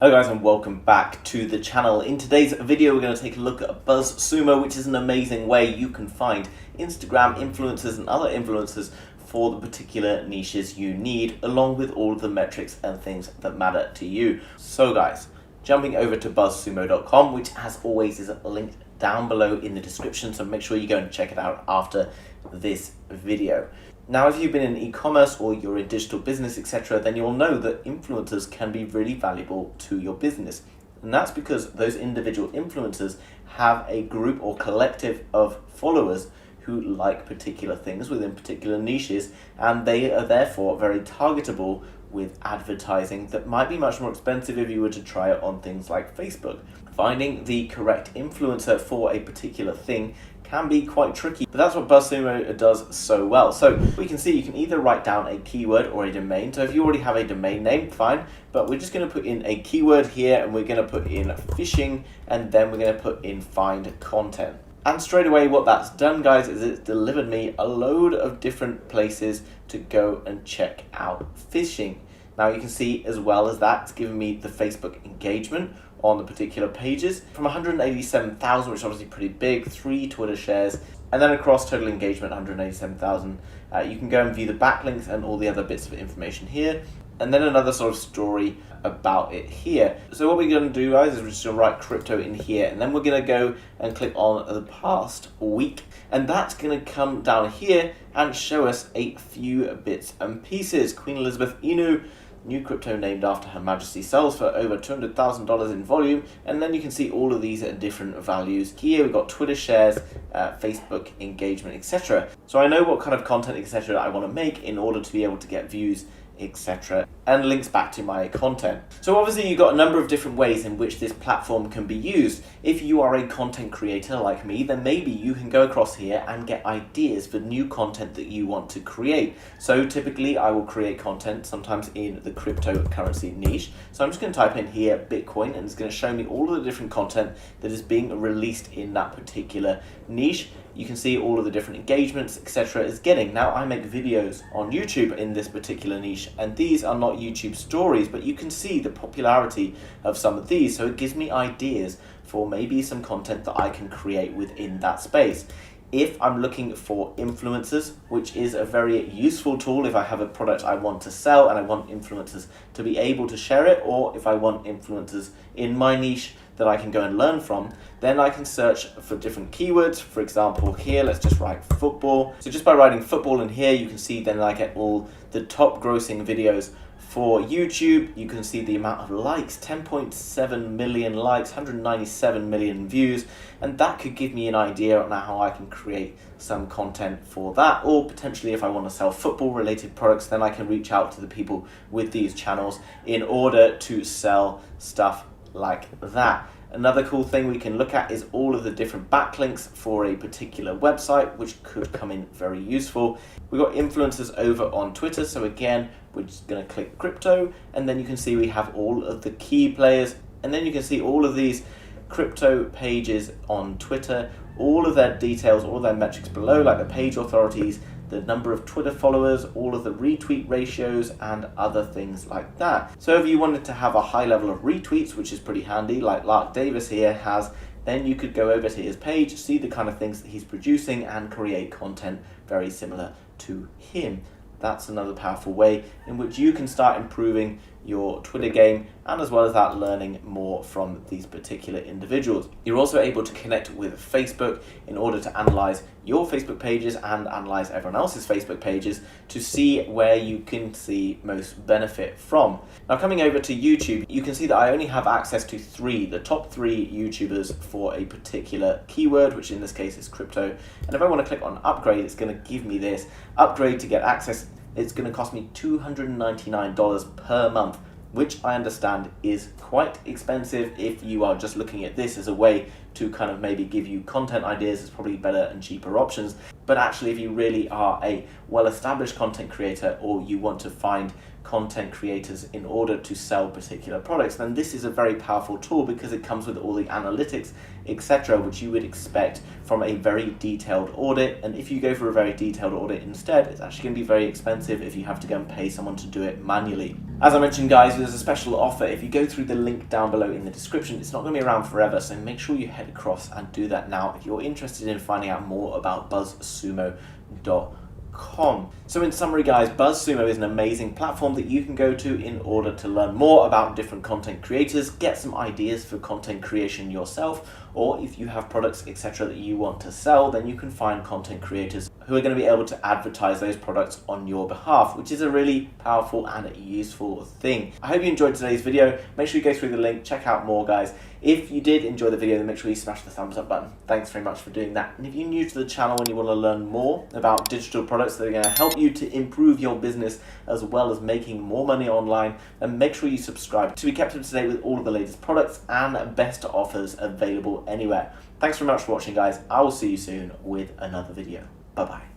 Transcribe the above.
Hello guys and welcome back to the channel. In today's video we're going to take a look at Buzzsumo, which is an amazing way you can find Instagram influencers and other influencers for the particular niches you need, along with all of the metrics and things that matter to you. So guys, jumping over to buzzsumo.com, which as always is linked down below in the description, so make sure you go and check it out after this video. Now, if you've been in e-commerce or you're in digital business, etc., then you'll know that influencers can be really valuable to your business. And that's because those individual influencers have a group or collective of followers who like particular things within particular niches, and they are therefore very targetable with advertising that might be much more expensive if you were to try it on things like Facebook. Finding the correct influencer for a particular thing can be quite tricky, but that's what Buzzsumo does so well. So we can see you can either write down a keyword or a domain. So if you already have a domain name, fine, but we're just going to put in a keyword here, and we're going to put in fishing, and then we're going to put in find content. And straight away what that's done, guys, is it's delivered me a load of different places to go and check out fishing. Now you can see, as well as that, it's given me the Facebook engagement on the particular pages from 187,000, which is obviously pretty big, 3 Twitter shares, and then across total engagement 187,000. You can go and view the backlinks and all the other bits of information here, and then another sort of story about it here. So what we're going to do, guys, is we're just going to write crypto in here, and then we're going to go and click on the past week, and that's going to come down here and show us a few bits and pieces. Queen Elizabeth Inu, new crypto named after Her Majesty, sells for over $200,000 in volume, and then you can see all of these at different values. Here we've got Twitter shares, Facebook engagement, etc. So I know what kind of content, etc. I want to make in order to be able to get views, etc., and links back to my content. So obviously you've got a number of different ways in which this platform can be used. If you are a content creator like me, then maybe you can go across here and get ideas for new content that you want to create. So typically I will create content sometimes in the cryptocurrency niche. So I'm just going to type in here Bitcoin, and it's going to show me all of the different content that is being released in that particular niche. You can see all of the different engagements, etc. is getting. Now I make videos on YouTube in this particular niche, and these are not YouTube stories, but you can see the popularity of some of these, so it gives me ideas for maybe some content that I can create within that space. If I'm looking for influencers, which is a very useful tool if I have a product I want to sell and I want influencers to be able to share it, or if I want influencers in my niche that I can go and learn from, then I can search for different keywords. For example, here, let's just write football. So just by writing football in here, you can see then I get all the top grossing videos for YouTube. You can see the amount of likes, 10.7 million likes, 197 million views, and that could give me an idea on how I can create some content for that. Or potentially if I want to sell football related products, then I can reach out to the people with these channels in order to sell stuff like that. Another cool thing we can look at is all of the different backlinks for a particular website, which could come in very useful. We've got influencers over on Twitter, so again, we're just going to click crypto, and then you can see we have all of the key players, and then you can see all of these crypto pages on Twitter, all of their details, all their metrics below, like the page authorities, the number of Twitter followers, all of the retweet ratios, and other things like that. So if you wanted to have a high level of retweets, which is pretty handy, like Lark Davis here has, then you could go over to his page, see the kind of things that he's producing, and create content very similar to him. That's another powerful way in which you can start improving your Twitter game, and as well as that, learning more from these particular individuals. You're also able to connect with Facebook in order to analyze your Facebook pages and analyze everyone else's Facebook pages to see where you can see most benefit from. Now coming over to YouTube, you can see that I only have access to the top 3 YouTubers for a particular keyword, which in this case is crypto. And if I want to click on upgrade, it's going to give me this upgrade to get access. It's going to cost me $299 per month, which I understand is quite expensive. If you are just looking at this as a way to kind of maybe give you content ideas, it's probably better and cheaper options. But actually, if you really are a well-established content creator, or you want to find content creators in order to sell particular products, then this is a very powerful tool because it comes with all the analytics, etc., which you would expect from a very detailed audit. And if you go for a very detailed audit instead, it's actually going to be very expensive if you have to go and pay someone to do it manually. As I mentioned, guys, there's a special offer. If you go through the link down below in the description, it's not going to be around forever, so make sure you head across and do that now if you're interested in finding out more about Buzzsumo.com. So in summary, guys, Buzzsumo is an amazing platform that you can go to in order to learn more about different content creators, get some ideas for content creation yourself, or if you have products, etc., that you want to sell, then you can find content creators who are going to be able to advertise those products on your behalf, which is a really powerful and useful thing. I hope you enjoyed today's video. Make sure you go through the link, check out more, guys. If you did enjoy the video, then make sure you smash the thumbs up button. Thanks very much for doing that. And if you're new to the channel and you want to learn more about digital products that are going to help you to improve your business as well as making more money online, then make sure you subscribe to be kept up to date with all of the latest products and best offers available anywhere. Thanks very much for watching, guys. I will see you soon with another video. Bye-bye.